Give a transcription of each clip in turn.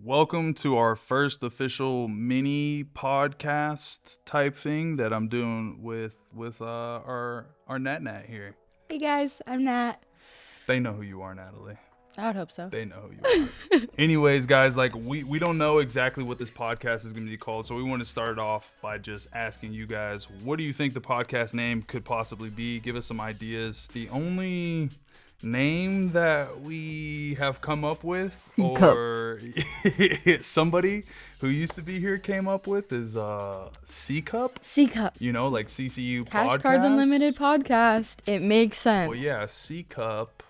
Welcome to our first official mini podcast type thing that I'm doing with our Nat here. Hey guys, I'm Nat. They know who you are, Natalie. I would hope so. They know who you are. Anyways, guys, like we don't know exactly what this podcast is going to be called, so we want to start off by just asking you guys, what do you think the podcast name could possibly be? Give us some ideas. The only name that we have come up with, C-Cup. or somebody who used to be here came up with, is C-Cup. C-Cup. You know, like CCU Cash podcast. Cards Unlimited podcast. It makes sense. Well, yeah, C-Cup.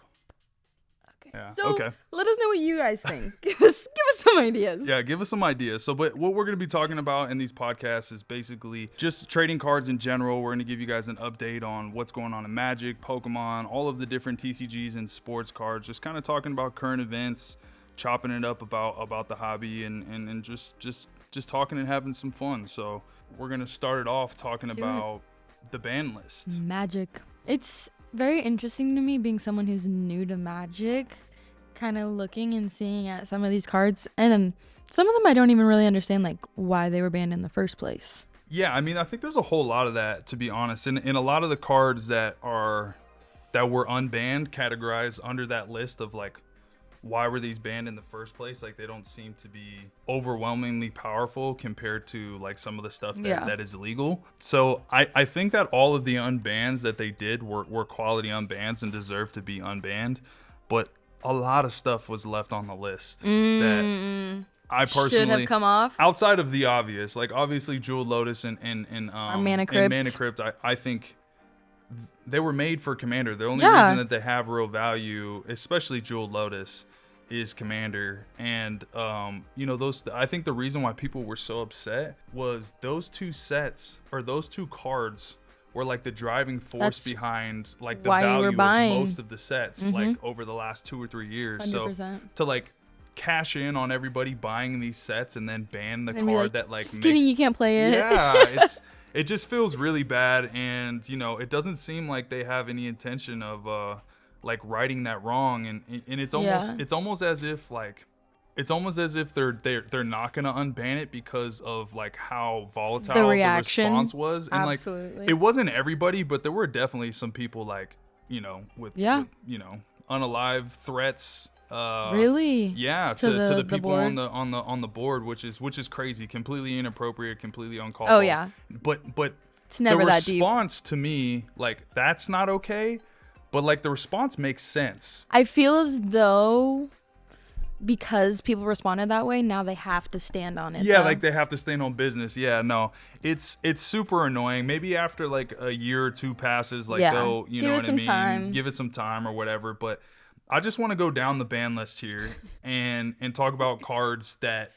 Yeah. So Okay. let us know what you guys think. give us some ideas. Yeah, give us some ideas. So, but what we're going to be talking about in these podcasts is basically just trading cards in general. We're going to give you guys an update on what's going on in Magic, Pokemon, all of the different TCGs and sports cards. Just kind of talking about current events, chopping it up about the hobby, and just talking and having some fun. So, we're going to start it off talking about the ban list. Magic. It's very interesting to me, being someone who's new to Magic, kind of looking and seeing at some of these cards, and some of them I don't even really understand, like, why they were banned in the first place. Yeah, I mean, I think there's a whole lot of that, to be honest, and a lot of the cards that were unbanned categorized under that list of, like, why were these banned in the first place? Like, they don't seem to be overwhelmingly powerful compared to, like, some of the stuff that is illegal. So I think that all of the unbans that they did were quality unbans and deserve to be unbanned. But a lot of stuff was left on the list that I personally should have come off. Outside of the obvious, like obviously Jeweled Lotus and Mana Crypt, I think they were made for Commander. The only reason that they have real value, especially Jeweled Lotus, is Commander. And I think the reason why people were so upset was those two sets, or those two cards, were like the driving force behind like the value of most of the sets, like over the last 2 or 3 years. 100%. So to like cash in on everybody buying these sets and then ban the card that like skinny, you can't play it. Yeah, it just feels really bad, and it doesn't seem like they have any intention of like righting that wrong, and it's almost as if they're not gonna unban it because of like how volatile the response was. And absolutely. Like it wasn't everybody, but there were definitely some people like with unalive threats. Really? Yeah, to the people on the board, which is crazy, completely inappropriate, completely uncalled for. Oh yeah. But it's never that deep. The response to me, like, that's not okay, but like the response makes sense. I feel as though because people responded that way, now they have to stand on it. Yeah, like they have to stand on business. Yeah, no, it's super annoying. Maybe after like a year or two passes, like they'll, you know what I mean? Give it some time or whatever. But I just want to go down the ban list here and talk about cards that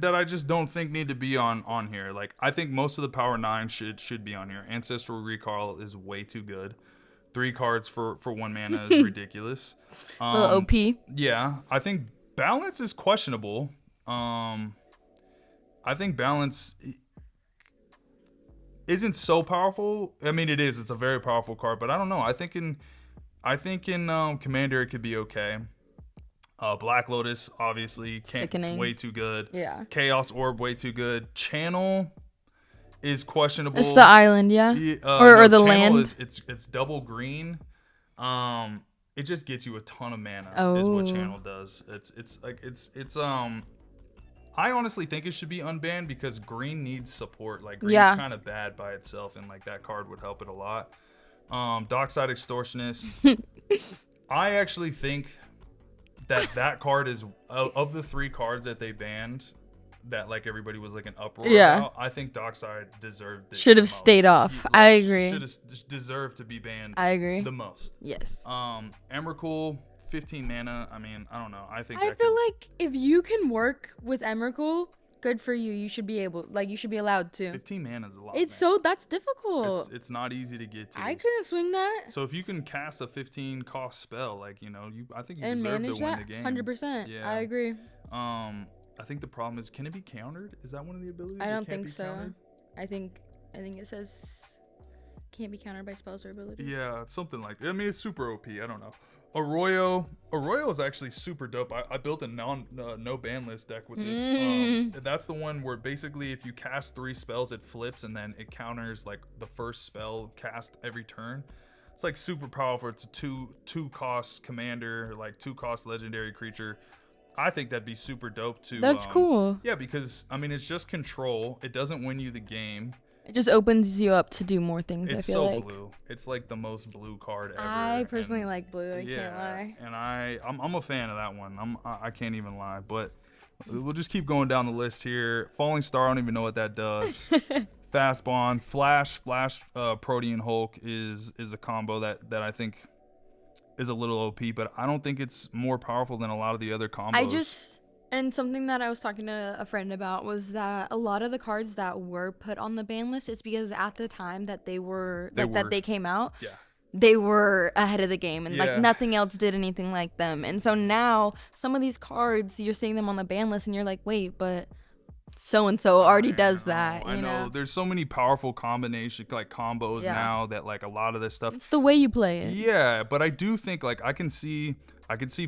I just don't think need to be on here. Like, I think most of the Power 9 should be on here. Ancestral Recall is way too good. 3 cards for 1 mana is ridiculous. A little OP. Yeah, I think Balance is questionable. I think Balance isn't so powerful. I mean, it is. It's a very powerful card, but I don't know. I think in Commander it could be okay. Black Lotus obviously way too good. Yeah. Chaos Orb way too good. Channel is questionable. It's the island, yeah. Or the land. It's double green. It just gets you a ton of mana. Oh. Is what Channel does. It's I honestly think it should be unbanned because green needs support. Like, green's kind of bad by itself, and like that card would help it a lot. Dockside Extortionist. I actually think that card is of the 3 cards that they banned, that like everybody was like an uproar about. I think Dockside deserved it. Should have stayed off. I agree. Should have deserved to be banned. I agree. The most. Yes. Emrakul, 15 mana. I mean, I don't know. I feel like if you can work with Emrakul, good for you. You should be allowed to. 15 mana is a lot. That's difficult. It's not easy to get to. I couldn't swing that. So if you can cast a 15 cost spell, like, I think you deserve to win the game. 100%. Yeah. I agree. I think the problem is, can it be countered? Is that one of the abilities? I don't think so. Countered? I think it says can't be countered by spells or abilities. Yeah, it's something like that. I mean, it's super OP. I don't know. Arroyo is actually super dope. I built a no ban list deck with this. That's the one where basically if you cast 3 spells, it flips and then it counters like the first spell cast every turn. It's like super powerful. It's a two cost commander, like 2 cost legendary creature. I think that'd be super dope too. That's cool. Yeah, because I mean it's just control. It doesn't win you the game. It just opens you up to do more things. It's I feel so like. blue. It's like the most blue card ever. I personally like blue. I can't lie. And I'm a fan of that one. I can't even lie. But we'll just keep going down the list here. Falling Star, I don't even know what that does. Fast Bond, Flash, Protean Hulk is a combo that I think is a little OP, but I don't think it's more powerful than a lot of the other combos. And something that I was talking to a friend about was that a lot of the cards that were put on the ban list is because at the time that that they came out, they were ahead of the game and like nothing else did anything like them. And so now some of these cards, you're seeing them on the ban list and you're like, wait, but so and so already does that. I know. There's so many powerful combinations, like combos now that like a lot of this stuff. It's the way you play it. Yeah, but I do think like I can see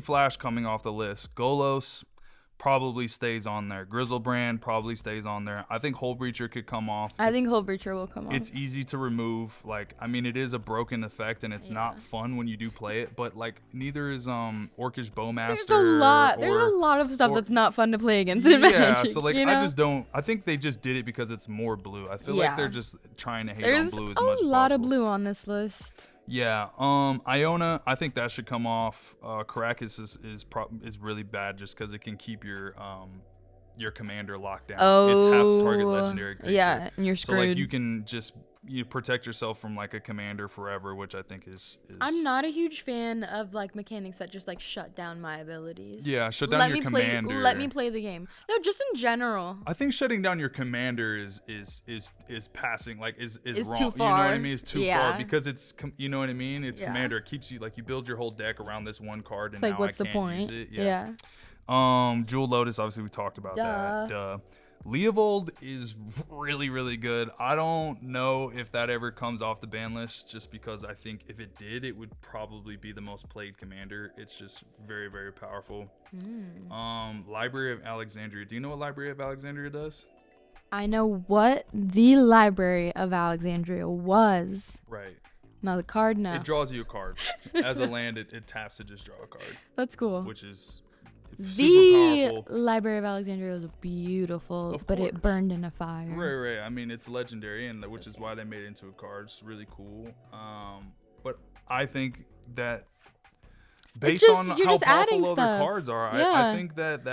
Flash coming off the list. Golos probably stays on there. Grizzlebrand probably stays on there. I think Hullbreacher could come off. I think Hullbreacher will come off. It's easy to remove. Like, I mean, it is a broken effect, and it's not fun when you do play it. But like, neither is Orcish Bowmaster. There's a lot of stuff that's not fun to play against in Magic. So like, you know? I just don't. I think they just did it because it's more blue. I feel like they're just trying to hate on blue as much as possible. There's a lot of blue on this list. Yeah, Iona, I think that should come off. Caracas is really bad just because it can keep your commander locked down. It taps target legendary creature. Yeah, and you're screwed. So like you can just protect yourself from like a commander forever, which I think is. I'm not a huge fan of like mechanics that just like shut down my abilities. Yeah, shut down your commander. Let me play the game. No, just in general. I think shutting down your commander is passing like is wrong. Too far. You know what I mean? It's too far because it's you know what I mean? It's commander. It keeps you like you build your whole deck around this one card and it's like, now what's I the can't point? use it. Yeah. Jewel Lotus, obviously we talked about that. Leovold is really, really good. I don't know if that ever comes off the ban list just because I think if it did, it would probably be the most played commander. It's just very, very powerful. Library of Alexandria. Do you know what Library of Alexandria does? I know what the Library of Alexandria was. Right. Now the card, no. It draws you a card. As a land, it taps to just draw a card. That's cool. Which is the powerful. Library of Alexandria was beautiful, but it burned in a fire. Right. I mean, it's legendary, and which is why they made it into a card. It's really cool. But I think that based on how powerful other cards are, I think that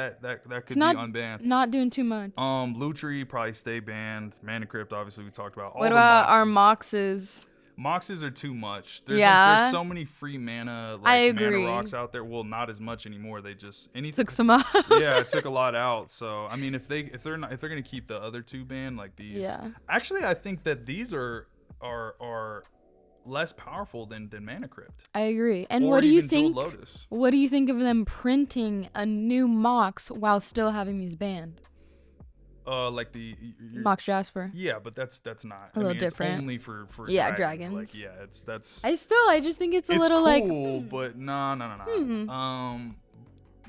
could be unbanned. Not doing too much. Lutri probably stay banned. Mana Crypt, obviously, we talked about. What about our Moxes? Moxes are too much. There's so many free mana mana rocks out there. Well, not as much anymore. They just took some out. Yeah, it took a lot out. So I mean, if they're gonna keep the other two banned, like these. Yeah. Actually, I think that these are less powerful than Mana Crypt. I agree. And what do you think? What do you think of them printing a new Mox while still having these banned? Like the Mox Jasper. Yeah, but that's not a little different. It's only for dragons. Like that's. I just think it's a little cool, like. But no.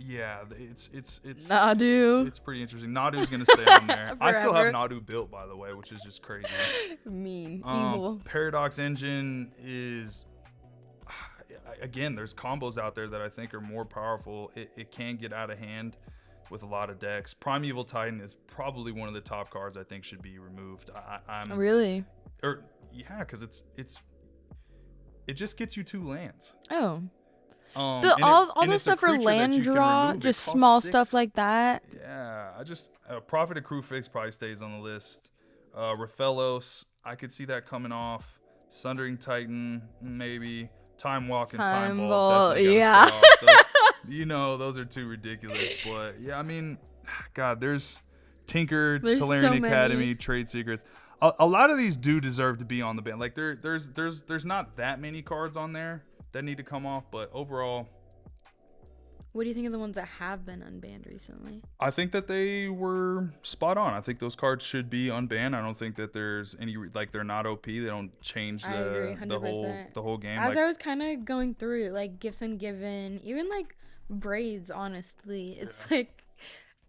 Yeah, it's Nadu. It's pretty interesting. Nadu's gonna stay on there. I still have Nadu built, by the way, which is just crazy. Mean, evil. Paradox Engine is. Again, there's combos out there that I think are more powerful. It can get out of hand with a lot of decks. Primeval Titan is probably one of the top cards I think should be removed. Really? Because it just gets you 2 lands. Oh. All the stuff for land draw, just small 6. Stuff like that. Yeah, Prophet of Crufix probably stays on the list. Raphaelos, I could see that coming off. Sundering Titan, maybe. Time Walk and Time Vault. Yeah. Those are too ridiculous. But yeah, I mean, God, there's Tinker, there's Tolarian Academy, Trade Secrets. A lot of these do deserve to be on the ban. Like there's not that many cards on there that need to come off, but overall, What do you think of the ones that have been unbanned recently? I think that they were spot on. I think those cards should be unbanned. I don't think that there's any like they're not OP. They don't change I agree, the whole game. As I was kind of going through it, like gifts ungiven, even like braids. Honestly, it's like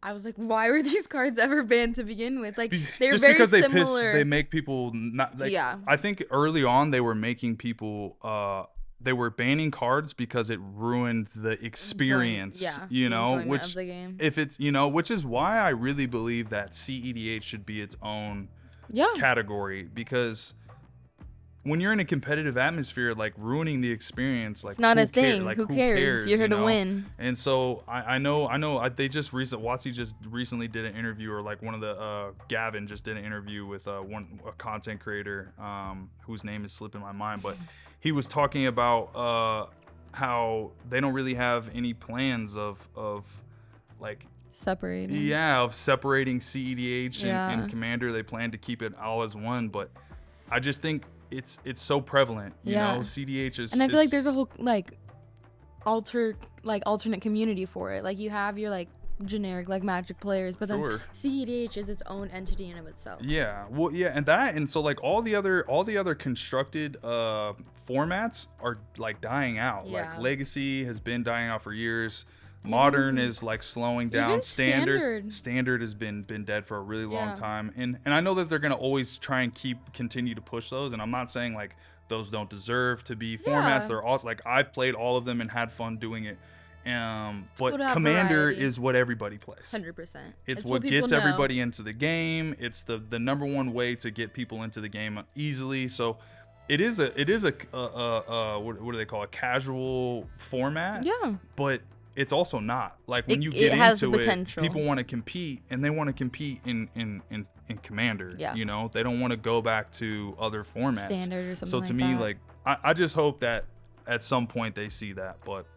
I was like, why were these cards ever banned to begin with? Like they were just very because similar. they make people not like. Yeah. I think early on they were making people. They were banning cards because it ruined the experience, you know, which of the game. If it's, you know, which is why I really believe that CEDH should be its own category, because when you're in a competitive atmosphere, like ruining the experience, like it's not a thing. Like, who cares? You're here to win. And so I know they just Watsy just recently did an interview, or like one of the Gavin just did an interview with a content creator whose name is slipping my mind, but he was talking about how they don't really have any plans of like separating. Yeah, of separating CEDH and Commander. They plan to keep it all as one, but I just think it's so prevalent. You know, CEDH is. And I feel like there's a whole like alternate community for it. Like you have your like generic like Magic players, but then CEDH is its own entity in of itself. Yeah, well, yeah, and so like all the other constructed formats are like dying out. Like Legacy has been dying out for years. Modern is like slowing down. Even Standard has been dead for a really long time, and I know that they're gonna always try and continue to push those. And I'm not saying like those don't deserve to be formats. They're also like I've played all of them and had fun doing it. But Commander variety. Is what everybody plays. 100%. It's what gets everybody into the game. It's the number one way to get people into the game easily. So it is a what do they call it? Casual format. Yeah. But it's also not. Like when you get into it, people want to compete, and they want to compete in Commander. Yeah. You know, they don't want to go back to other formats. Standard or something. So to me, like I just hope that at some point they see that, but.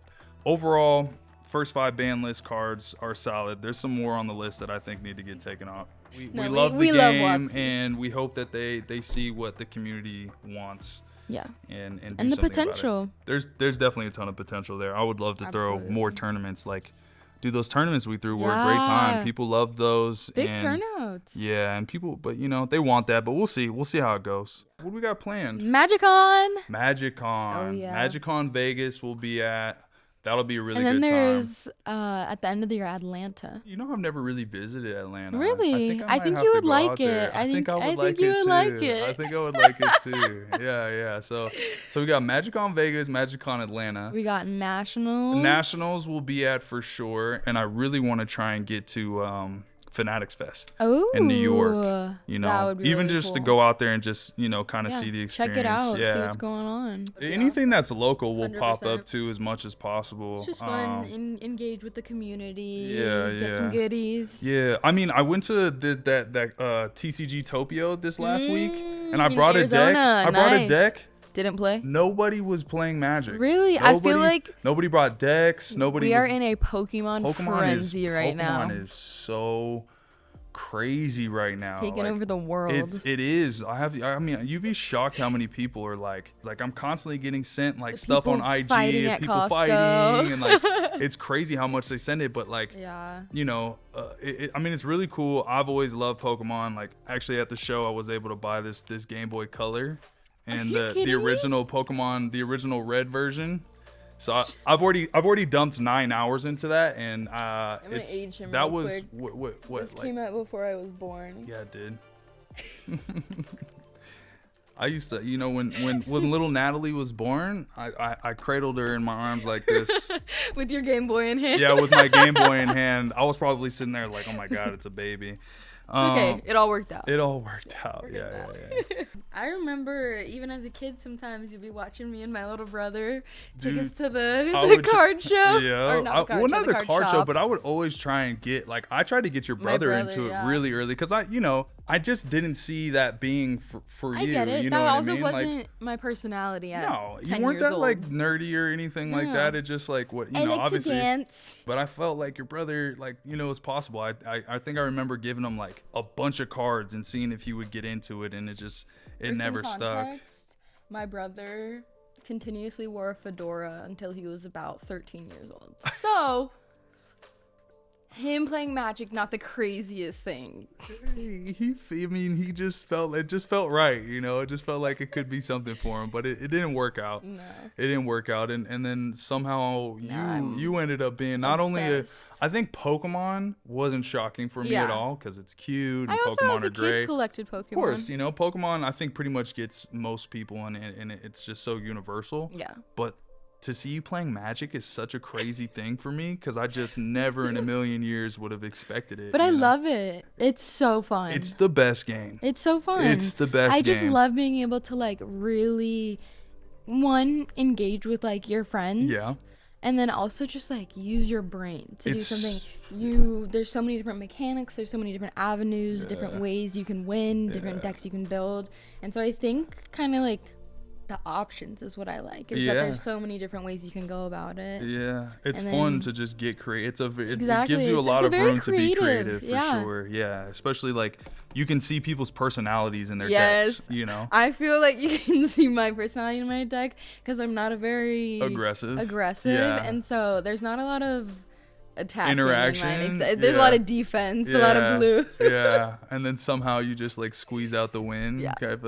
Overall, first 5 ban list cards are solid. There's some more on the list that I think need to get taken off. We love the game, and we hope that they see what the community wants. Yeah. And the potential. There's definitely a ton of potential there. I would love to throw more tournaments. Like, dude, those tournaments we threw were a great time. People love those. Big turnouts. Yeah, and people, but you know, they want that. But we'll see. We'll see how it goes. What do we got planned? MagicCon. Oh yeah. MagicCon Vegas will be at. That'll be a really good time. And then there's, at the end of the year, Atlanta. You know, I've never really visited Atlanta. Really? I think you would like it. I think I would like it. I think I would like it too. Yeah. So we got MagicCon Vegas, MagicCon Atlanta. We got Nationals. Nationals will be at for sure. And I really want to try and get to Fanatics Fest in New York. You know, that would be even really just cool. To go out there and just, you know, kind of see the experience. Check it out. See what's going on. Anything that's local we'll 100%. Pop up to as much as possible. It's just fun. Engage with the community. Get some goodies. Yeah. I mean, I went to that TCG Topio this last week, and I brought a deck. I brought a deck. Didn't play? Nobody was playing Magic. Really? I feel like nobody brought decks. We are in a Pokemon frenzy right now. Pokemon is so crazy right now. It's taking over the world. It is. I mean, you'd be shocked how many people are like I'm constantly getting sent like stuff on IG of people fighting, and like it's crazy how much they send it. But like, you know, I mean, it's really cool. I've always loved Pokemon. Like actually at the show, I was able to buy this Game Boy Color. And the original Pokemon, the original red version. So I've already dumped 9 hours into that, and that was what this came out before I was born. Yeah, it did. I used to, you know, when little Natalie was born, I cradled her in my arms like this. With your Game Boy in hand. Yeah, with my Game Boy in hand. I was probably sitting there like, oh my God, it's a baby. Okay, it all worked out. Yeah. I remember even as a kid, sometimes you'd be watching me and my little brother take us to the card show. Yeah, not the card show, but I would always try and get I tried to get your brother into it really early because I just didn't see that being for you. I get it. You know that also what I mean? wasn't my personality at 10 years old. You weren't that nerdy or anything like that. It just what you know. Obviously, to dance. But I felt like your brother it's possible. I think I remember giving him a bunch of cards and seeing if he would get into it, and it never stuck. My brother continuously wore a fedora until he was about 13 years old. So, him playing Magic, not the craziest thing. He just felt, it just felt right, you know. It just felt like it could be something for him, but it didn't work out. No. It didn't work out, and then somehow you ended up being not obsessed. I think Pokemon wasn't shocking for me at all because it's cute and I also, Pokemon as a are great. kid, collected Pokemon. Of course, you know, Pokemon I think pretty much gets most people, and it's just so universal. Yeah. But to see you playing Magic is such a crazy thing for me because I just never in a million years would have expected it. But I love it. It's so fun. It's the best game. It's so fun. It's the best game. I just love being able to, like, really, engage with, like, your friends. Yeah. And then also just, like, use your brain to do something. There's so many different mechanics. There's so many different avenues, different ways you can win, different decks you can build. And so I think kind of, like, the options is what I like. Is that there's so many different ways you can go about it. Yeah, it's fun to just get creative. It Exactly. gives you a lot of room to be creative, creative for sure. Yeah, especially like you can see people's personalities in their decks. You know, I feel like you can see my personality in my deck because I'm not a very aggressive, and so there's not a lot of attacking interaction. There's a lot of defense, a lot of blue. Yeah, and then somehow you just like squeeze out the win. Yeah. Okay.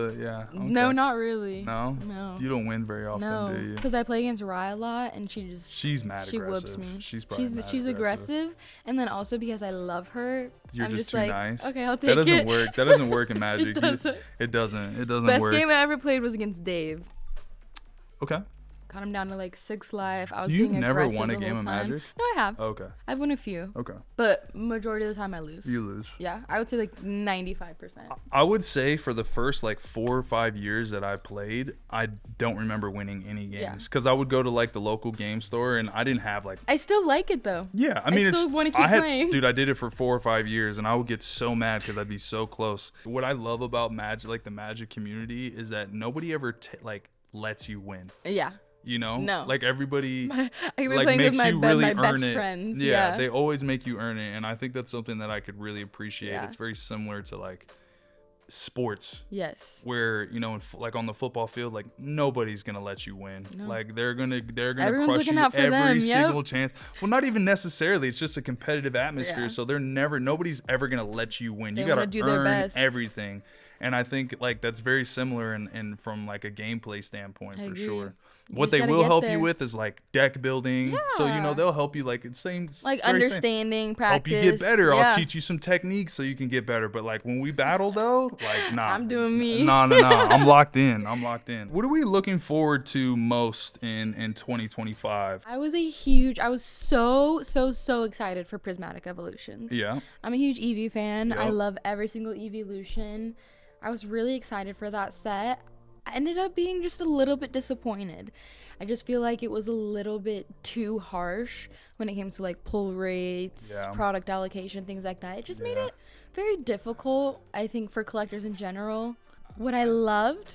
No, not really. No. You don't win very often, do you? Because I play against Rye a lot, and she's mad she aggressive. whoops me. She's aggressive, and then also because I love her, you're I'm just too like, nice. Okay, I'll take it. That doesn't work. That doesn't work in Magic. It doesn't Best work. game I ever played was against Dave. Okay. Got him down to like 6 life. I was You've being never aggressive won a the game whole of time. Magic? No, I have. Okay. I've won a few. Okay. But majority of the time I lose. You lose. Yeah, I would say like 95%. I would say for the first like 4 or 5 years that I played, I don't remember winning any games because I would go to like the local game store and I didn't have like. I still like it though. Yeah, I mean, I still want to keep playing. Dude, I did it for 4 or 5 years and I would get so mad because I'd be so close. What I love about Magic, like the Magic community, is that nobody ever like lets you win. Yeah. You know, no, like everybody like makes you really my earn best it. Friends. Yeah, they always make you earn it, and I think that's something that I could really appreciate. Yeah. It's very similar to like sports. Yes. Where like on the football field, like nobody's gonna let you win. No. Like they're gonna Everyone's crush you every single chance. Well, not even necessarily. It's just a competitive atmosphere. Yeah. So nobody's ever gonna let you win. You gotta do earn their best. everything. And I think like that's very similar and from like a gameplay standpoint for sure. What they will help you with is like deck building. Yeah. So they'll help you like understanding, practice. Help you get better. Yeah. I'll teach you some techniques so you can get better. But like when we battle though, like nah. I'm doing me. No. I'm locked in. What are we looking forward to most in 2025? I was so excited for Prismatic Evolutions. Yeah. I'm a huge Eevee fan. Yep. I love every single evolution. I was really excited for that set. I ended up being just a little bit disappointed. I just feel like it was a little bit too harsh when it came to like pull rates, product allocation, things like that. It just made it very difficult, I think, for collectors in general. What I loved,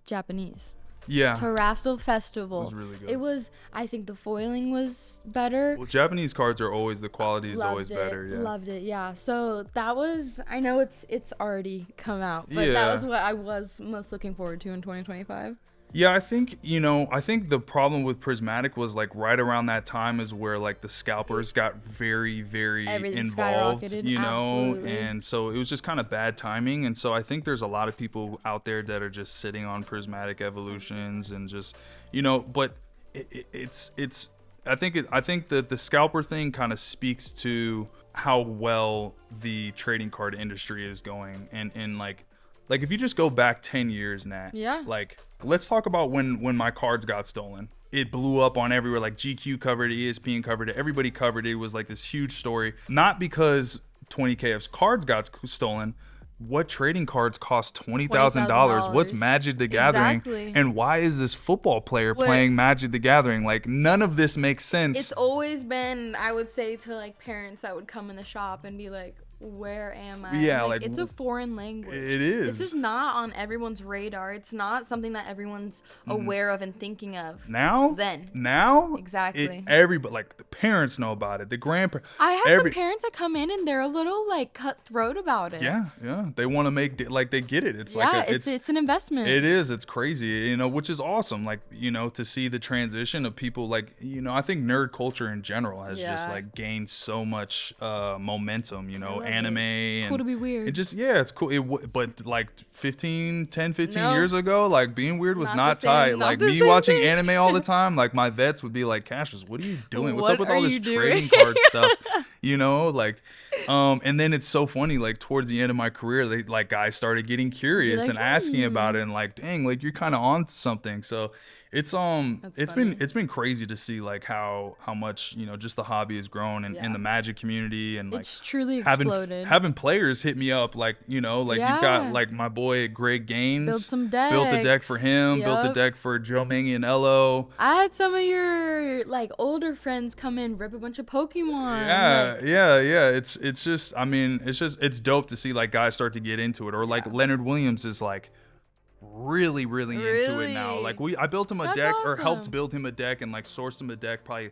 Japanese. Yeah. Terrestrial Festival. It was really good. It was, I think the foiling was better. Well, Japanese cards are always, the quality is always better. Yeah. Loved it, yeah. So that was, I know it's already come out, but that was what I was most looking forward to in 2025. Yeah, I think the problem with Prismatic was like right around that time is where like the scalpers got very, very involved, Absolutely. And so it was just kind of bad timing. And so I think there's a lot of people out there that are just sitting on Prismatic Evolutions and just, but I think that the scalper thing kind of speaks to how well the trading card industry is going and like if you just go back 10 years, Nat, like let's talk about when my cards got stolen. It blew up on everywhere. Like GQ covered it, ESPN covered it, everybody covered it. It was like this huge story. Not because 20K's cards got stolen. What trading cards cost $20,000? What's Magic the Gathering? Exactly. And why is this football player playing Magic the Gathering? Like none of this makes sense. It's always been, I would say, to like parents that would come in the shop and be like, where am I? Yeah, like it's a foreign language. It is. This is not on everyone's radar. It's not something that everyone's aware of and thinking of. Now? Exactly. Everybody, like, the parents know about it. The grandparents. I have some parents that come in and they're a little, like, cutthroat about it. Yeah. They want to make, like, they get it. It's it's an investment. It is. It's crazy, which is awesome. Like, to see the transition of people, like, I think nerd culture in general has just, like, gained so much momentum, anime. It's cool to be weird. It just, it's cool. But like 10, 15 years ago, like being weird was not tight. Like me watching anime all the time, like my vets would be like, Cassius, what are you doing? What's up with all this trading card stuff? And then it's so funny, like towards the end of my career, guys started getting curious and asking about it and like, dang, like you're kind of on something. So it's been crazy to see like how much just the hobby has grown and the Magic community, and like it's truly exploded. Having players hit me up like you've got like my boy Greg Gaines built some decks, built a deck for him, built a deck for Joe Manganiello. I had some of your like older friends come in, rip a bunch of Pokemon. It's just it's dope to see like guys start to get into it, or like Leonard Williams is like really into it now. Like I built him a deck, or helped build him a deck, and like sourced him a deck probably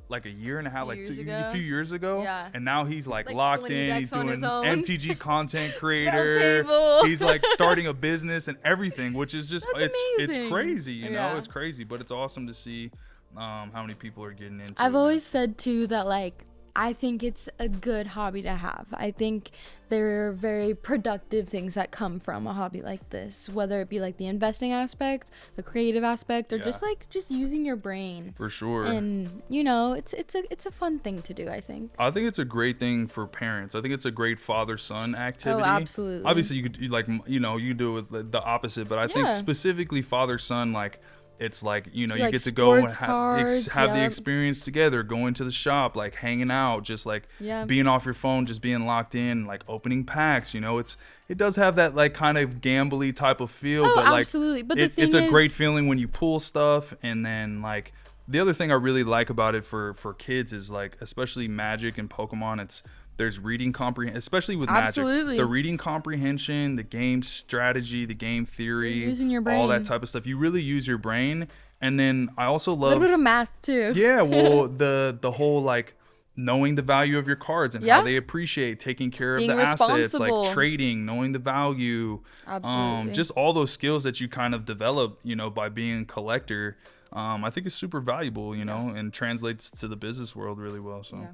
like a year and a half, a few years ago. Yeah. And now he's like locked in. He's doing MTG content creator. He's like starting a business and everything, which is just it's crazy. You know, it's crazy, but it's awesome to see how many people are getting into it. I've always said too that like I think it's a good hobby to have. I think there are very productive things that come from a hobby like this, whether it be like the investing aspect, the creative aspect, or just using your brain. For sure. And it's a fun thing to do, I think. I think it's a great thing for parents. I think it's a great father-son activity. Oh, absolutely. Obviously, you do it with the opposite, but I think specifically father-son, like, it's like, you get to go and have the experience together, going to the shop, like hanging out, just like being off your phone, just being locked in, like opening packs. It does have that like kind of gambly type of feel, but like absolutely. But it's a great feeling when you pull stuff. And then like the other thing I really like about it for kids is like, especially Magic and Pokemon, there's reading comprehension, especially with Magic. The reading comprehension, the game strategy, the game theory, using your brain, all that type of stuff. You really use your brain. And then I also love a little bit of math too. Yeah, well, the whole like knowing the value of your cards and how they appreciate, taking care of the assets, like trading, knowing the value. Absolutely. Just all those skills that you kind of develop, by being a collector. I think it's super valuable, and translates to the business world really well. So,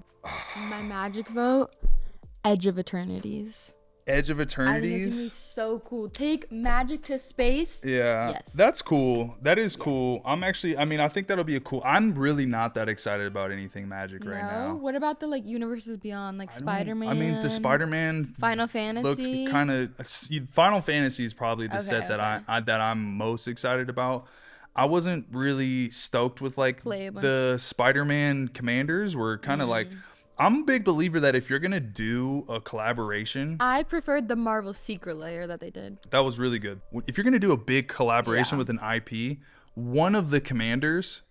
my Magic vote, Edge of Eternities. Edge of Eternities. I think it's gonna be so cool. Take Magic to space. Yeah, yes. That's cool. That is cool. I think that'll be I'm really not that excited about anything Magic right now. What about the like Universes Beyond, like Spider-Man? The Spider-Man. Final Fantasy. Looks kind of. Final Fantasy is probably the set that I'm most excited about. I wasn't really stoked with like the Spider-Man commanders. Were kind of like, I'm a big believer that if you're gonna do a collaboration, I preferred the Marvel Secret Lair that they did. That was really good. If you're gonna do a big collaboration with an IP, one of the commanders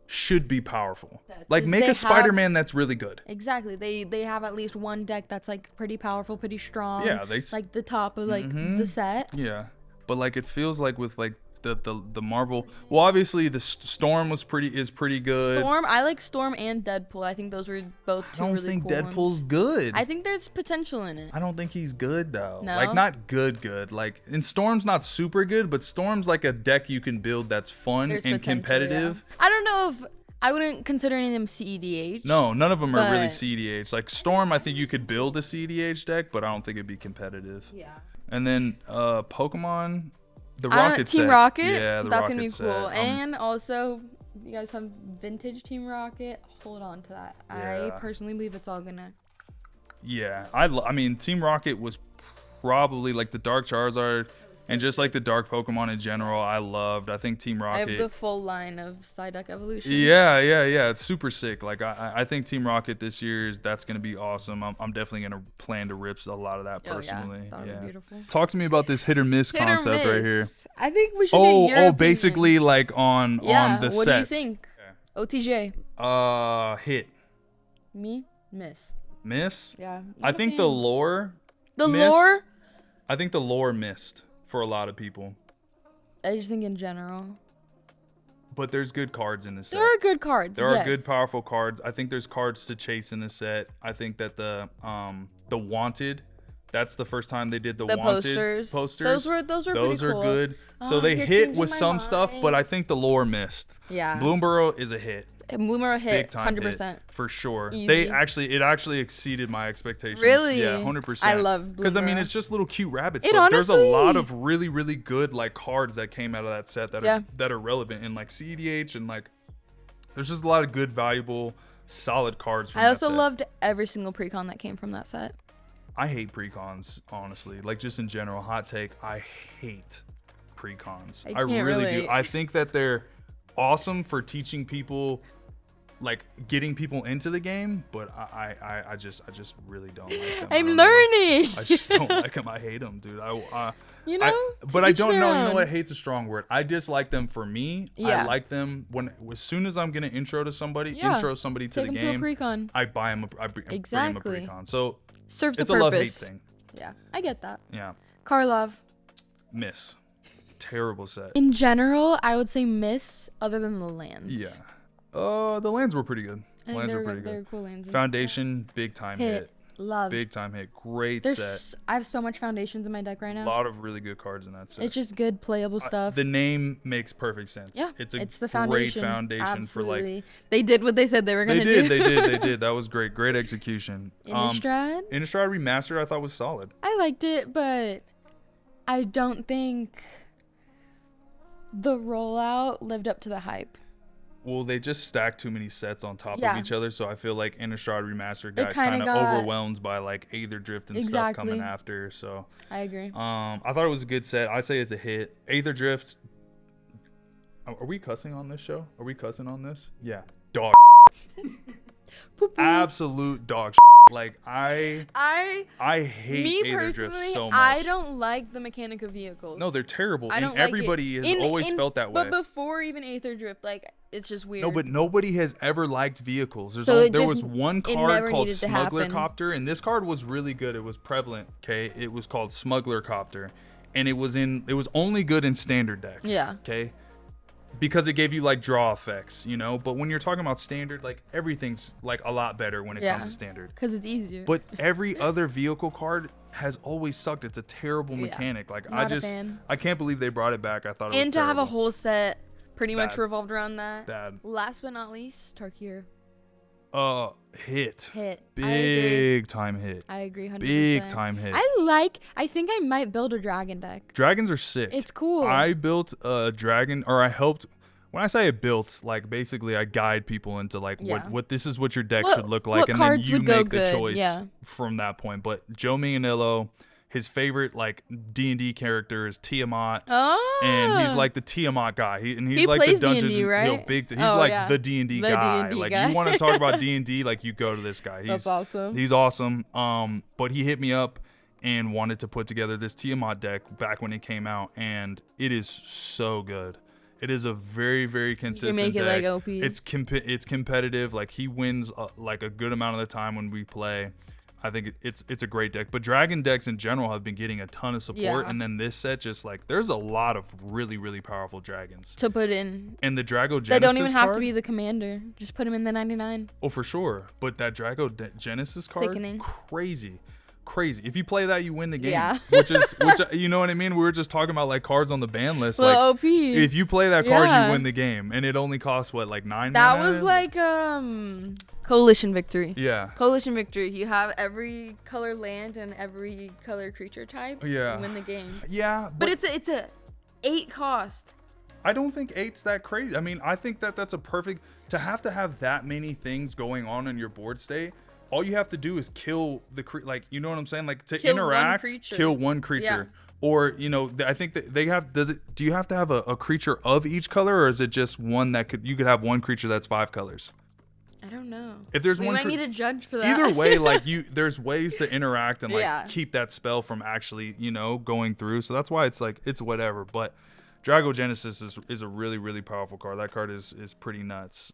should be powerful. Like make a Spider-Man that's really good. Exactly. They have at least one deck that's like pretty powerful, pretty strong. Yeah, like the top of like the set. Yeah, but like it feels like with like the Marvel, well, obviously the Storm is pretty good. I like Storm and Deadpool. I think those were both two really cool ones. I don't think Deadpool's good. I think there's potential in it. I don't think he's good though. No? Like not good. Like, and Storm's not super good, but Storm's like a deck you can build that's fun and competitive. Yeah. I don't know if I wouldn't consider any of them CEDH. No, none of them are really CEDH. Like Storm, I think you could build a CEDH deck, but I don't think it'd be competitive. Yeah. And then Pokemon. The Rocket Team set. Rocket. Yeah, that's gonna be cool. And also, you guys have vintage Team Rocket. Hold on to that. Yeah. I personally believe it's all gonna. Yeah, I mean, Team Rocket was probably like the Dark Charizard, and just like the Dark Pokemon in general, I loved. I think Team Rocket. I have the full line of Psyduck Evolution. Yeah. It's super sick. Like I think Team Rocket this year that's gonna be awesome. I'm definitely gonna plan to rip a lot of that personally. That would be beautiful. Talk to me about this hit or miss concept right here. I think we should get your basically opinions. like on the sets. What do you think? OTJ. Hit. Me, miss. Miss? Yeah. I think the lore I think the lore missed for a lot of people. I just think in general. But there's good cards in this set. There are good cards. There are good, powerful cards. I think there's cards to chase in this set. I think that the Wanted, that's the first time they did the Wanted posters. Those were pretty cool. Good. So they hit with some stuff, but I think the lore missed. Yeah. Bloomburrow is a hit. Bloomer hit, Big time 100%. hit, for sure. Easy. It actually exceeded my expectations. Really? Yeah, 100%. I love Bloomer. Because I mean, it's just little cute rabbits. It but honestly, there's a lot of really, really good like cards that came out of that set that are relevant in like CEDH and like. There's just a lot of good, valuable, solid cards from I also that set. loved every single precon that came from that set. I hate precons, honestly. Like just in general, hot take. I hate precons. I really do. I think that they're awesome for teaching people. Like getting people into the game, but I just really don't like them. I'm learning. I just don't like them. I hate them, dude. But I don't know. You know what? Hate's a strong word. I dislike them for me. Yeah. I like them as soon as I'm gonna intro somebody to the game. To a precon. I buy them. I bring them a precon. So serves it's a a purpose. love-hate thing. Yeah, I get that. Yeah. Karlov. Miss. Terrible set. In general, I would say miss, other than the lands. Yeah. The lands were pretty good. They were cool lands. Foundation, big time hit. Loved. Big time hit. Great set. I have so much foundations in my deck right now. A lot of really good cards in that set. It's just good playable stuff. The name makes perfect sense. Yeah, it's the great foundation. foundation Absolutely. for like. They did what they said they were gonna do. They did. That was great. Great execution. Innistrad Remastered, I thought was solid. I liked it, but I don't think the rollout lived up to the hype. Well, they just stacked too many sets on top of each other, so I feel like Innistrad Remastered got kind of overwhelmed by like Aether Drift and stuff coming after. So I agree. I thought it was a good set. I'd say it's a hit. Aether Drift. Are we cussing on this show? Are we cussing on this? Yeah. Dog. Absolute dog. Like I hate Aether Drift so much. I don't like the mechanic of vehicles. No, they're terrible. I don't and everybody has always felt that way. But before even Aether Drift, like it's just weird. No, but nobody has ever liked vehicles. There was one card called Smuggler Copter, and this card was really good. It was prevalent. Okay, it was called Smuggler Copter, and it was only good in standard decks. Yeah. Okay. Because it gave you like draw effects, you know. But when you're talking about standard, like everything's like a lot better when it comes to standard. Because it's easier. But every other vehicle card has always sucked. It's a terrible mechanic. Like I can't believe they brought it back. I thought it was and to have a whole set pretty much revolved around that. Bad. Last but not least, Tarkir. Hit. Big time hit. I agree 100%. Big time hit. I think I might build a dragon deck. Dragons are sick. It's cool. I built a dragon, or I helped. When I say I built, like basically I guide people into like what this is what your deck should look like, and then you make the choice from that point. But Joe Manganiello, his favorite like D&D character is Tiamat, and he's like the Tiamat guy. He's like the dungeons, D&D, right? He's like the D&D guy. Like you want to talk about D&D, like you go to this guy. That's awesome. He's awesome. But he hit me up and wanted to put together this Tiamat deck back when it came out, and it is so good. It is a very, very consistent deck. You make it like OP. It's competitive. Like he wins like a good amount of the time when we play. I think it's a great deck. But dragon decks in general have been getting a ton of support, and then this set just like there's a lot of really, really powerful dragons to put in. And the Drago Genesis they don't even have to be the commander. Just put him in the 99. Oh, for sure. But that Drago Genesis card, crazy. If you play that, you win the game. Yeah. which you know what I mean? We were just talking about like cards on the ban list. Well, like OP. If you play that card, you win the game, and it only costs what, like 9? That was like Coalition Victory. Yeah. Coalition Victory. You have every color land and every color creature type. Yeah. You win the game. Yeah. But it's a 8 cost. I don't think 8's that crazy. I mean, I think that's a perfect to have that many things going on in your board state. All you have to do is kill the like, you know what I'm saying? Like to interact, kill one creature. Yeah. Or, you know, I think that they have. Do you have to have a creature of each color, or is it just one that you could have one creature that's 5 colors? I don't know. If there's we one, might need a judge for that. Either way, like there's ways to interact and like keep that spell from actually, you know, going through. So that's why it's like it's whatever. But Drago Genesis is a really, really powerful card. That card is pretty nuts.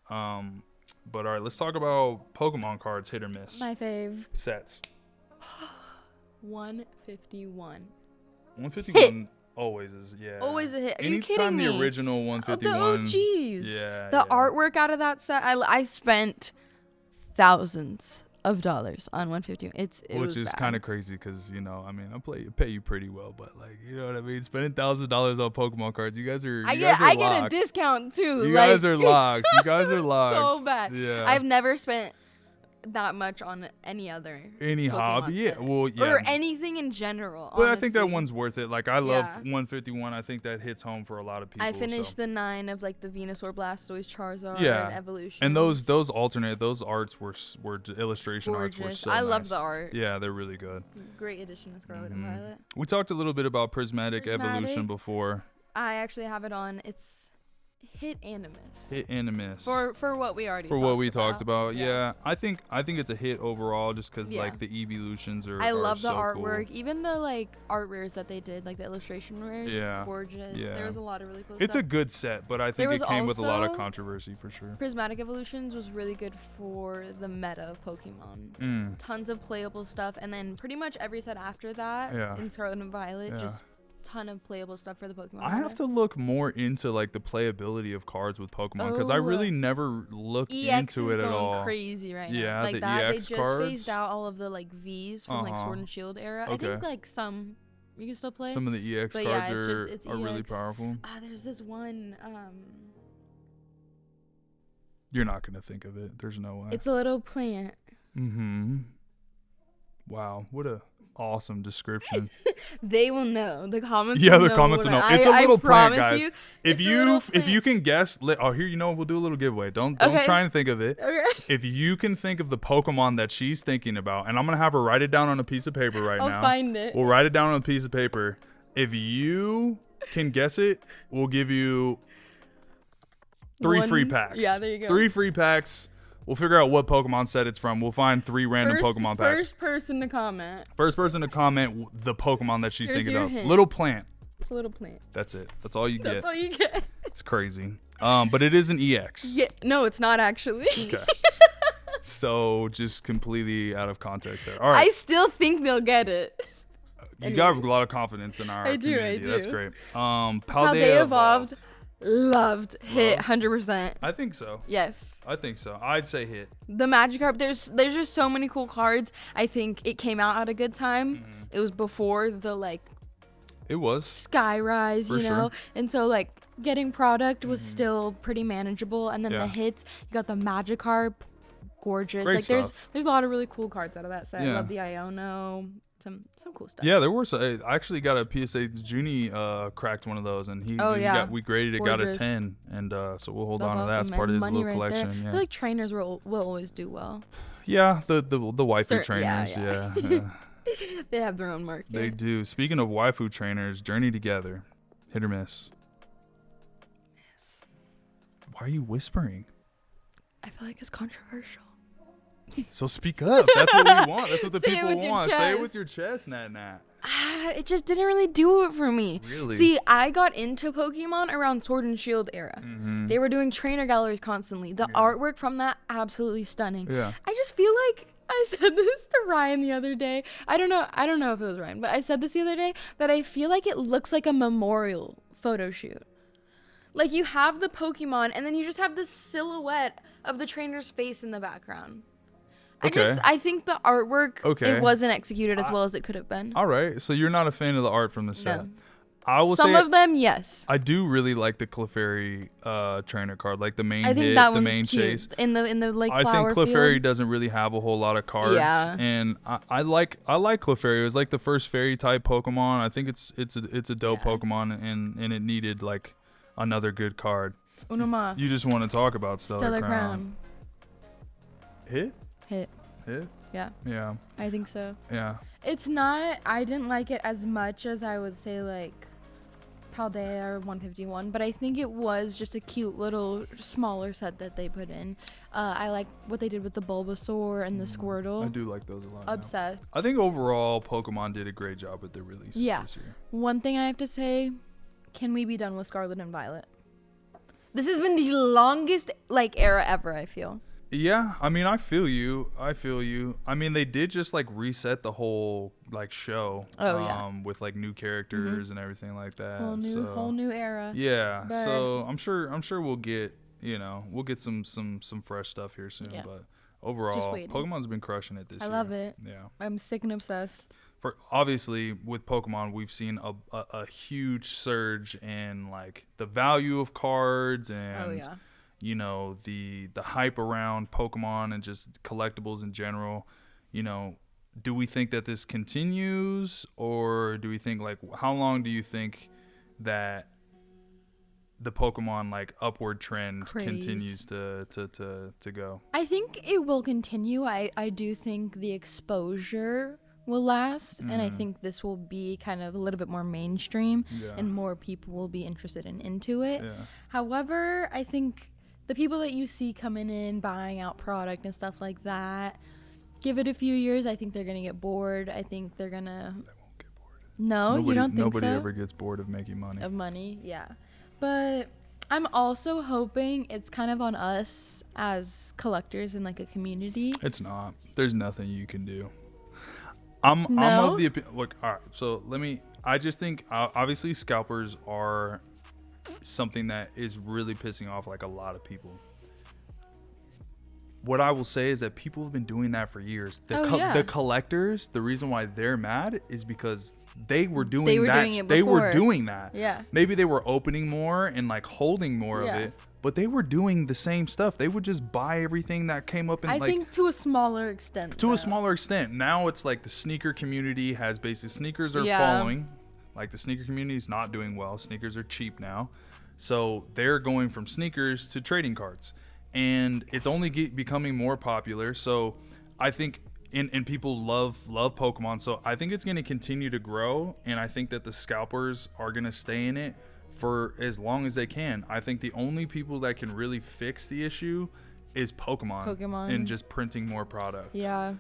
But all right, let's talk about Pokemon cards, hit or miss. My fave. Sets. 151. 151 always is, yeah. Always a hit. Are you Anytime kidding me? the original 151. The OGs. Yeah. The artwork out of that set, I spent thousands of dollars on 151. Which is kind of crazy because, you know, I mean, pay you pretty well, but like, you know what I mean? Spending $1,000 on Pokemon cards, you guys are I get a discount too. You guys are locked. You guys are locked. So bad. Yeah. I've never spent that much on any Pokemon hobby. set. Yeah. Well, yeah. Or anything in general. Well, honestly. I think that one's worth it. Like, I love 151. I think that hits home for a lot of people. I finished the 9 of like the Venusaur, Blastoise, Charizard, yeah. and Evolution. And those arts were illustration gorgeous. arts were so I nice. love the art. Yeah, they're really good. Great addition to Scarlet and Violet. We talked a little bit about Prismatic Evolution before. I actually have it on. It's hit and a miss. Hit and a miss. For what we already talked about. Yeah. I think it's a hit overall just because like the evolutions are. I love the so artwork. Cool. Even the like art rares that they did, like the illustration rares. Yeah. Gorgeous. Yeah. There was a lot of really cool It's stuff. a good set, but I think it came with a lot of controversy for sure. Prismatic Evolutions was really good for the meta of Pokemon. Tons of playable stuff, and then pretty much every set after that in Scarlet and Violet just ton of playable stuff for the Pokemon. I have to look more into like the playability of cards with Pokemon because I really never looked into it at all. EX is going crazy right now. Yeah, like the that. EX they just cards? phased out all of the like V's from like Sword and Shield era. I think like some you can still play. Some of the EX cards are really powerful. There's this one. You're not gonna think of it. There's no way. It's a little plant. Wow, what a awesome description. They will know. The comments. Yeah, the comments will know. It's a little plant, guys. If you can guess, here, you know, we'll do a little giveaway. Don't try and think of it. Okay. If you can think of the Pokemon that she's thinking about, and I'm gonna have her write it down on a piece of paper right now. I'll find it. We'll write it down on a piece of paper. If you can guess it, we'll give you 3 free packs. Yeah, there you go. 3 free packs. We'll figure out what Pokemon set it's from. We'll find 3 random Pokemon packs. First person to comment the Pokemon that she's thinking of. Hint. Little plant. It's a little plant. That's it. That's all you get. That's all you get. It's crazy. But it is an EX. Yeah. No, it's not actually. Okay. So just completely out of context there. All right. I still think they'll get it. You got a lot of confidence in our community. I do. That's great. Paldea Evolved. Loved. Hit 100%. I think so. Yes. I think so. I'd say hit. The Magikarp, there's just so many cool cards. I think it came out at a good time. It was before the it was Skyrise, you know. And so like getting product was still pretty manageable, and then the hits, you got the Magikarp, gorgeous. Great like stuff. there's a lot of really cool cards out of that set. Yeah. I love the Iono. Some cool stuff. Yeah, there were. I actually got a PSA. Junie cracked one of those, and we graded it, gorgeous. Got a 10, and so we'll hold on to that. It's part of his little collection. There. Yeah. I feel like trainers will always do well. Yeah, the waifu trainers. Yeah. They have their own market. They do. Speaking of waifu trainers, Journey Together, hit or miss. Miss. Why are you whispering? I feel like it's controversial. So speak up. That's what we want. That's what the people want. Say it with your chest, Nat. It just didn't really do it for me. Really? See, I got into Pokemon around Sword and Shield era. They were doing trainer galleries constantly. The artwork from that, absolutely stunning. Yeah. I just feel like I said this to Ryan the other day. I don't know if it was Ryan, but I said this the other day that I feel like it looks like a memorial photo shoot. Like you have the Pokemon and then you just have the silhouette of the trainer's face in the background. I think the artwork, it wasn't executed as well as it could have been. All right. So you're not a fan of the art from the set. No. I will Some say of them, yes. I do really like the Clefairy trainer card, like the main I think hit, that the one's main cute. chase. In the like I flower think Clefairy field. doesn't really have a whole lot of cards. Yeah. And I like Clefairy. It was like the first fairy type Pokemon. I think it's a dope Pokemon and it needed like another good card. Unomath. You just want to talk about Stellar Crown. Hit? Hit. Yeah. Yeah. I think so. Yeah. It's not, I didn't like it as much as I would say like Paldea or 151, but I think it was just a cute little smaller set that they put in. I like what they did with the Bulbasaur and the Squirtle. I do like those a lot. Obsessed. I think overall Pokemon did a great job with their releases this year. One thing I have to say, can we be done with Scarlet and Violet? This has been the longest era ever, I feel. Yeah, I mean, I feel you. I feel you. I mean, they did just like reset the whole like show, Oh yeah. with like new Mm-hmm. characters and everything like that. Whole So new era. yeah, But so I'm sure we'll get we'll get some fresh stuff here soon. yeah, But just overall, waiting. Pokemon's been crushing it this I year. love it. Yeah. I'm sick and obsessed. For obviously with Pokemon, we've seen a huge surge in like the value of cards and Oh yeah. the hype around Pokemon and just collectibles in general. You know, do we think that this continues, or do we think like how long do you think that the Pokemon like upward trend continues to go? I think it will continue. I do think the exposure will last, and I think this will be kind of a little bit more mainstream, and more people will be interested into it. Yeah. However, I think the people that you see coming in, buying out product and stuff like that, give it a few years, I think they're going to get bored. I think they're going to... They won't get bored. No, you don't think so? Nobody ever gets bored of making money. Of money, yeah. But I'm also hoping it's kind of on us as collectors in like a community. It's not. There's nothing you can do. I'm of the opinion. Look, all right. So I just think obviously scalpers are something that is really pissing off like a lot of people. What I will say is that people have been doing that for years. The collectors, the reason why they're mad is because they were doing that. They were doing that. Yeah. Maybe they were opening more and like holding more of it, but they were doing the same stuff. They would just buy everything that came up. I think to a smaller extent. To a smaller extent. Now it's like the sneaker community has basically sneakers are falling. Like the sneaker community is not doing well. Sneakers are cheap now, so they're going from sneakers to trading cards. And it's only becoming more popular. So I think and people love Pokemon. So I think it's going to continue to grow. And I think that the scalpers are going to stay in it for as long as they can. I think the only people that can really fix the issue is Pokemon. And just printing more product. Yeah.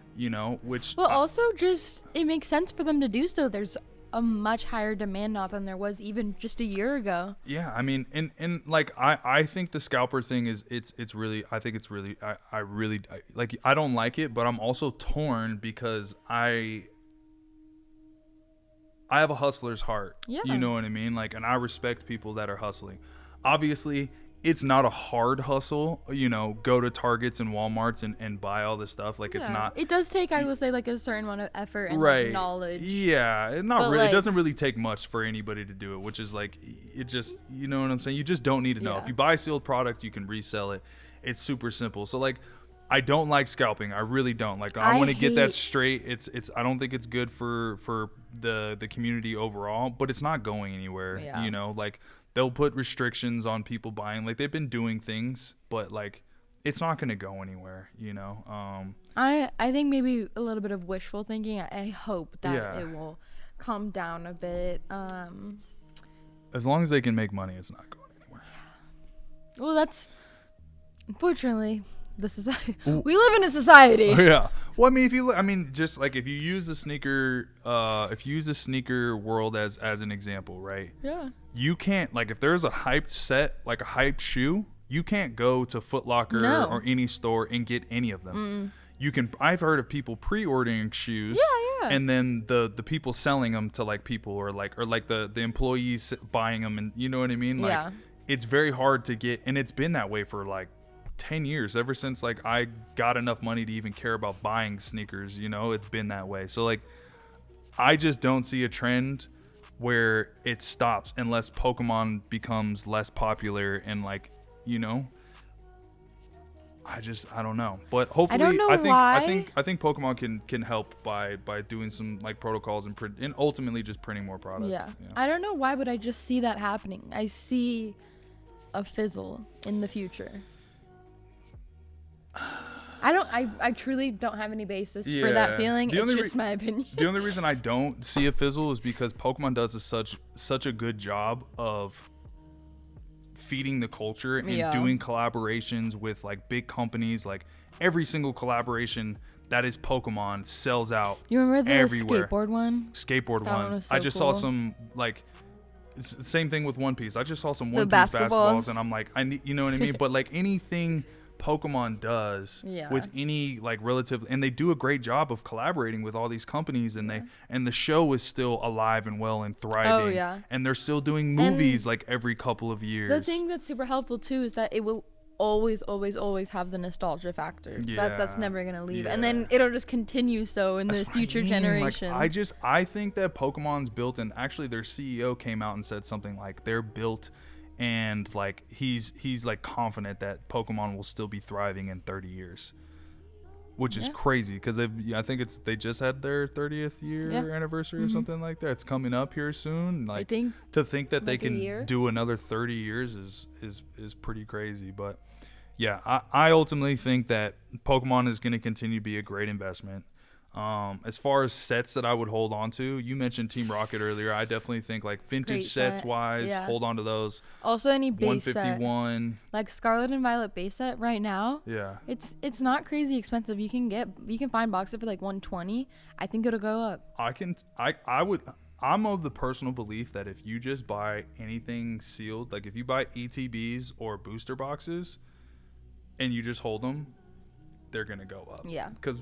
Which... Well, also just, it makes sense for them to do so. There's a much higher demand now than there was even just a year ago. Yeah, I mean, and like I think the scalper thing is it's really, I think it's really, I really like, I don't like it, but I'm also torn because I have a hustler's heart. Yeah. You know what I mean? Like, and I respect people that are hustling. Obviously, it's not a hard hustle, go to Targets and Walmarts and buy all this stuff. Like, it's not. It does take, I will say, like a certain amount of effort and right. like, knowledge. Yeah, it doesn't really take much for anybody to do it, which is like, it just, you know what I'm saying? You just don't need to know. If you buy sealed product, you can resell it. It's super simple. So like, I don't like scalping. I really don't. Like, I want to get that straight. It's I don't think it's good for the community overall, but it's not going anywhere. Yeah. Like, they'll put restrictions on people buying. Like, they've been doing things, but like, it's not going to go anywhere. I think maybe a little bit of wishful thinking. I hope that it will calm down a bit. As long as they can make money, it's not going anywhere. Well, that's unfortunately the society. We live in a society. Yeah. Well, I mean, if you use the sneaker world as an example, right? Yeah. You can't, like, if there's a hyped set, like a hyped shoe, you can't go to Foot Locker or any store and get any of them. You can. I've heard of people pre-ordering shoes, and then the people selling them to like people or the employees buying them, and you know what I mean? Like, it's very hard to get, and it's been that way for like 10 years, ever since like I got enough money to even care about buying sneakers. It's been that way. So like, I just don't see a trend where it stops unless Pokemon becomes less popular and like, I don't know, but hopefully I think Pokemon can help by doing some like protocols and ultimately just printing more product. Yeah. I don't know why, but I just see that happening. I see a fizzle in the future. I truly don't have any basis for that feeling. It's just my opinion. The only reason I don't see a fizzle is because Pokemon does such a good job of feeding the culture and doing collaborations with like big companies. Like, every single collaboration that is Pokemon sells out. You remember the everywhere. Skateboard one? Skateboard that one. Was so I just cool. saw some like. It's the same thing with One Piece. I just saw some The One Piece basketballs, and I'm like, I need, you know what I mean? But like anything Pokemon does with any like relative, and they do a great job of collaborating with all these companies, and the show is still alive and well and thriving. And they're still doing movies like every couple of years. The thing that's super helpful too is that it will always have the nostalgia factor. That's never gonna leave, and then it'll just continue so in the future generations. Like, I think that Pokemon's built, and actually their CEO came out and said something like they're built, and like he's like confident that Pokemon will still be thriving in 30 years, which is crazy because I think they just had their 30th year anniversary or something like that. It's coming up here soon. Like, to think that they can do another 30 years is pretty crazy. But yeah, I ultimately think that Pokemon is going to continue to be a great investment. As far as sets that I would hold on to, you mentioned Team Rocket earlier. I definitely think like vintage sets wise, hold on to those. Also, any base 151 set, like Scarlet and Violet base set right now. Yeah, it's not crazy expensive. You can find boxes for like 120. I think it'll go up. I'm of the personal belief that if you just buy anything sealed, like if you buy ETBs or booster boxes, and you just hold them, they're gonna go up. Yeah, because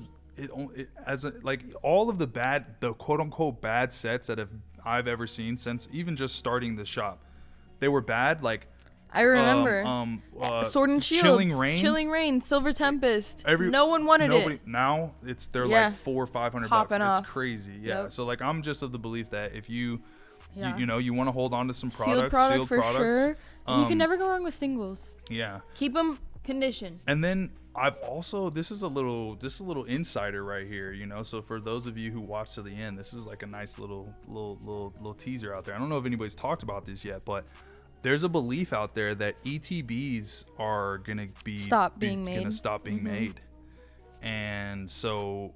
like all of the quote unquote bad sets that I've ever seen since even just starting the shop, they were bad. Like I remember Sword and Shield, Chilling Rain, Silver Tempest. No one wanted it. Now they're like $400 or $500. It's crazy. Yeah. So like I'm just of the belief that if you you want to hold on to some sealed products, sure. You can never go wrong with singles. Yeah. Keep them conditioned. And then I've also this is a little insider right here, so for those of you who watch to the end, this is like a nice little teaser out there. I don't know if anybody's talked about this yet, but there's a belief out there that ETBs are gonna stop being made. And so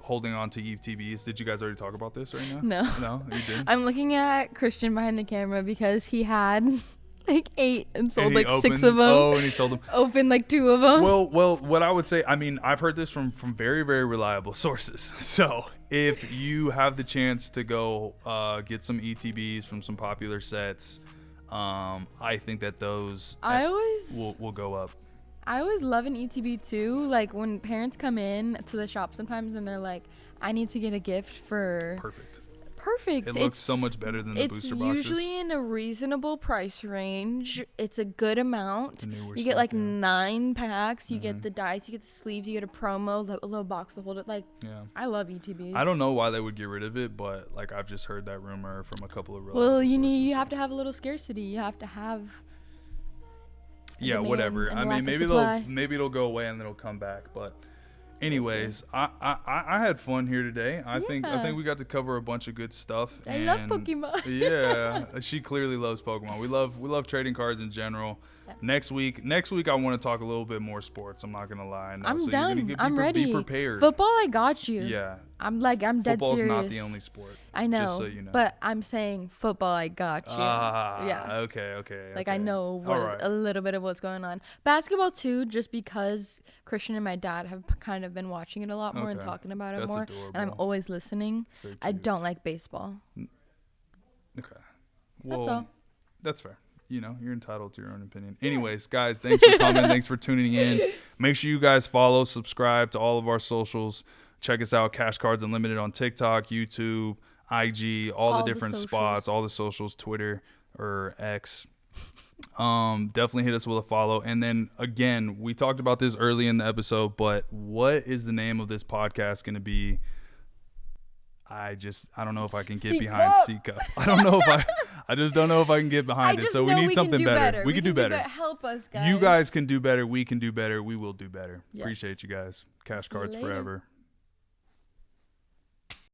holding on to ETBs, did you guys already talk about this right now? No, you didn't. I'm looking at Christian behind the camera because he had like 8 and sold like 6 of them. Oh, and he sold them. Opened like 2 of them. Well, what I would say, I mean, I've heard this from very, very reliable sources. So if you have the chance to go get some ETBs from some popular sets, I think that those will go up. I always love an ETB too. Like when parents come in to the shop sometimes and they're like, I need to get a gift for... Perfect. It looks so much better than the booster boxes. It's usually in a reasonable price range. It's a good amount. You get like 9 packs. You get the dice. You get the sleeves. You get a promo, a little box to hold it. Like, I love ETBs. I don't know why they would get rid of it, but like I've just heard that rumor from a couple of you have to have a little scarcity. You have to have. Yeah, whatever. I mean, maybe it'll go away and then it'll come back, but. Anyways, I had fun here today. I think we got to cover a bunch of good stuff. I love Pokemon. Yeah, she clearly loves Pokemon. We love trading cards in general. Yeah. Next week I want to talk a little bit more sports. I'm not gonna lie. I'm down. I'm ready. Be prepared. Football, I got you. Yeah. I'm dead serious. Football's not the only sport. I know. Just so you know. But I'm saying football, I got you. Yeah. Okay. Like I know a little bit of what's going on. Basketball too, just because Christian and my dad have kind of been watching it a lot more and talking about it more, adorable. And I'm always listening. I don't like baseball. Okay. Well, that's all. That's fair. You're entitled to your own opinion. Anyways, guys, thanks for coming. Thanks for tuning in. Make sure you guys follow, subscribe to all of our socials. Check us out, Cash Cards Unlimited on TikTok, YouTube, IG, all the different spots, all the socials, Twitter or X. Definitely hit us with a follow. And then again, we talked about this early in the episode, but what is the name of this podcast going to be? I don't know if I can get behind C-Cup. I just don't know if I can get behind it. So we need something better. We can do better. Help us, guys. You guys can do better. We can do better. We will do better. Yes. Appreciate you guys. Cash Cards forever.